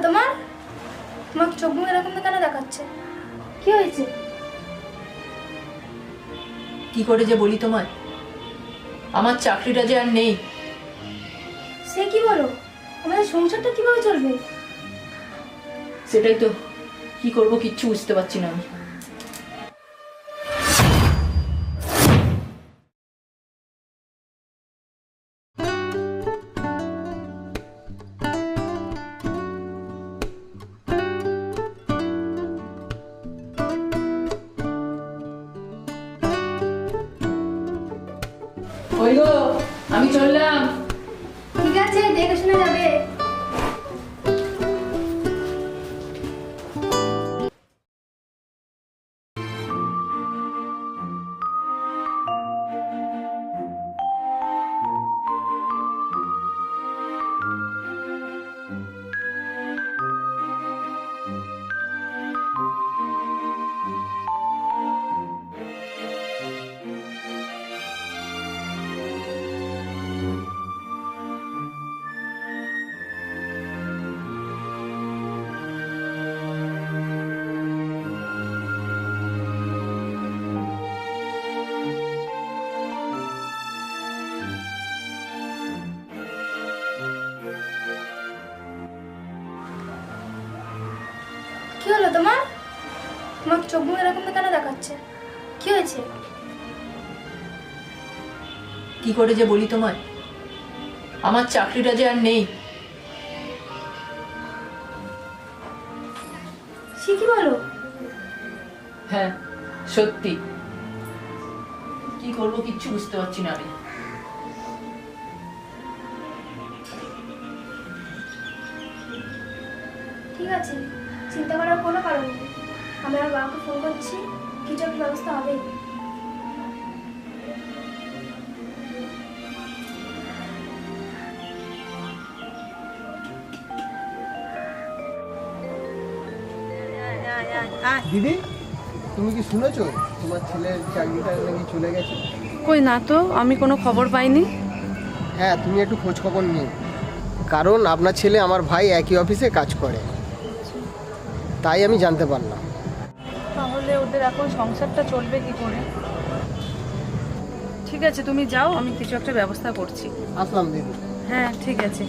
তোমার? তোমার চোখ মুখ এরকম কেন দেখাচ্ছে? কি হয়েছে? কি করে যে বলি তোমায়, আমার চাকরিটা যে আর নেই। সে কি বলো? আমাদের সংসারটা কিভাবে চলবে? সেটাই তো, কি করব কিচ্ছু বুঝতে পারছি না আমি। ওই গো, আমি চললাম। ঠিক আছে, দেখে শুনে যাবে। কি হলো তোমার? তোমার চোখ মুখ এরকম কেন দেখাচ্ছে? কি হয়েছে? কি করে যে বলি তোমায়, আমার চাকরিটা যে আর নেই। সে কি বলো? হ্যাঁ সত্যি, কি করব কিচ্ছু বুঝতে পারছি না আমি। ঠিক আছে, চিন্তা করার কোনো কারণ নেই। আমি আমার বাবাকে ফোন করছি, কিছু একটা ব্যবস্থা হবে। দিদি, তুমি কি শুনেছো তোমার ছেলের চাকরিটা নাকি চলে গেছে? কই না তো, আমি কোনো খবর পাইনি। হ্যাঁ, তুমি একটু খোঁজ খবর নিও, কারণ আপনার ছেলে আমার ভাই একই অফিসে কাজ করে, তাই আমি জানতে পারলাম। তাহলে ওদের এখন সংসারটা চলবে কি করে? ঠিক আছে, তুমি যাও, আমি কিছু একটা ব্যবস্থা করছি। আসলাম দিদি। হ্যাঁ ঠিক আছে।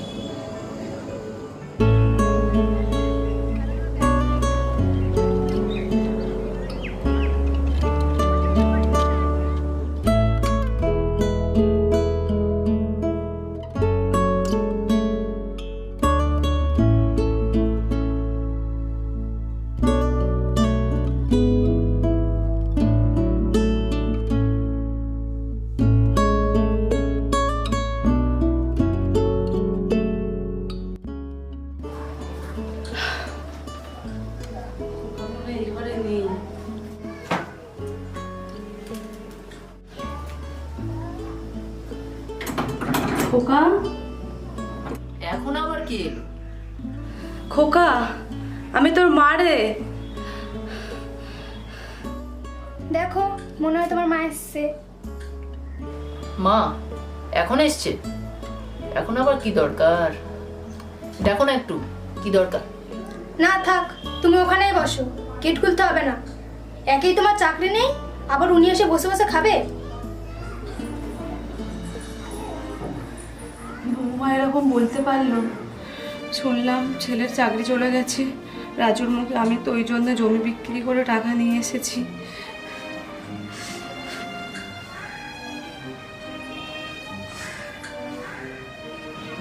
খোকা, এখন আবার কি? খোকা, আমি তোর মা রে। দেখো, মনে হয় তোমার মা এসছে। মা এখন এসছে? এখন আবার কি দরকার? দেখো না একটু, কি দরকার? না থাক, তুমি ওখানেই বসো, গেট খুলতে হবে না। একেই তোমার চাকরি নেই, আবার উনি এসে বসে বসে খাবে? বৌমা এরকম বলতে পারলো? শুনলাম ছেলের চাকরি চলে গেছে রাজুর মুখে। আমি তো ওই জন্য জমি বিক্রি করে টাকা নিয়ে এসেছি।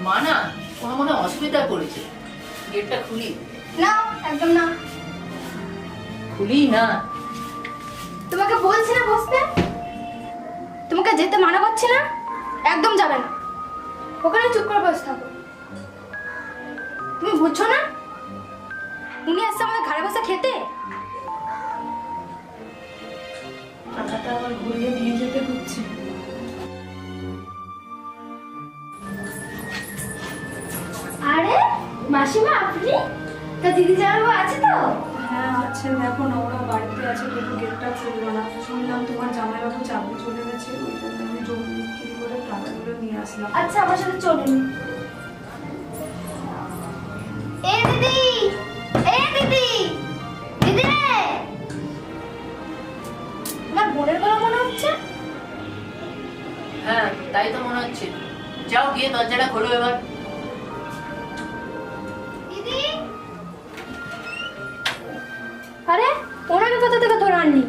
মা না কোনো মনে অসুবিধা করেছে, গেটটা খুলি? না, একদম না। খুলি না? তোমাকে বলছি না বসতে, তোমাকে যেতে মানা করছি না, একদম যাবে না। ওখানে চুপ করে বসে থাকো। তুমি বুঝছো না, উনি আসছে আমাদের ঘরে বসে খেতে। টাকাটা আবার ঘুরিয়ে দিয়ে যেতে হচ্ছে। আরে মাসিমা, আপনি? তা দিদি জামাইবাবু আছে তো? হ্যাঁ আছে, দেখো না ওরা বাড়িতে আছে, কিন্তু গেটটা খুললো না। শুনলাম তোমার জামাইবাবু চাকরি চলে গেছে, ওই জন্য আমি জমি বিক্রি করে টাকাগুলো নিয়ে আসলাম। আচ্ছা, আমার সাথে চলুন। এ দিদি, এ দিদি, দিদি রে। আমার বোনের গলা মনে হচ্ছে। হ্যাঁ তাই তো মনে হচ্ছে। যাও গিয়ে দরজাটা খোলো এবার। দিদি, আরে ওনাকে কোথা থেকে ধরে আনলি?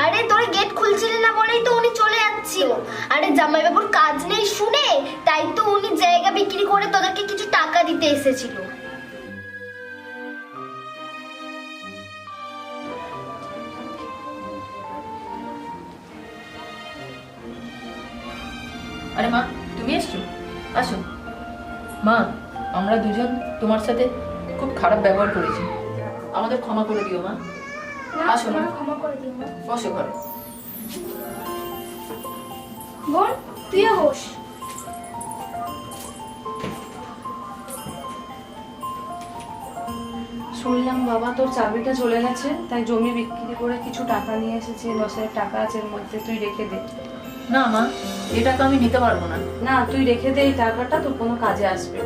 আরে তোর গেট খুলছিলি না বলেই তো উনি চলে যাচ্ছিল। আরে জামাইবাবুর কাজ নেই শুনে তাই তো উনি জায়গা বিক্রি করে তোদেরকে কিছু টাকা দিতে এসেছিল। আরে মা তুমি এসছো, আসো। মা আমরা দুজন তোমার সাথে খুব খারাপ ব্যবহার করেছি, আমাদের ক্ষমা করে দিও মা। আসো মা, ক্ষমা করে দিও মা। বসো ঘরে। বোন তুইও বস। শুনলাম বাবা তোর চাকরিটা চলে গেছে, তাই জমি বিক্রি করে কিছু টাকা নিয়ে এসেছি। 10,000 টাকা আছে এর মধ্যে, তুই রেখে দে। না মা, এই টাকা আমি নিতে পারবো না। না তুই রেখে দে, এই টাকাটা তোর কোনো কাজে আসবে।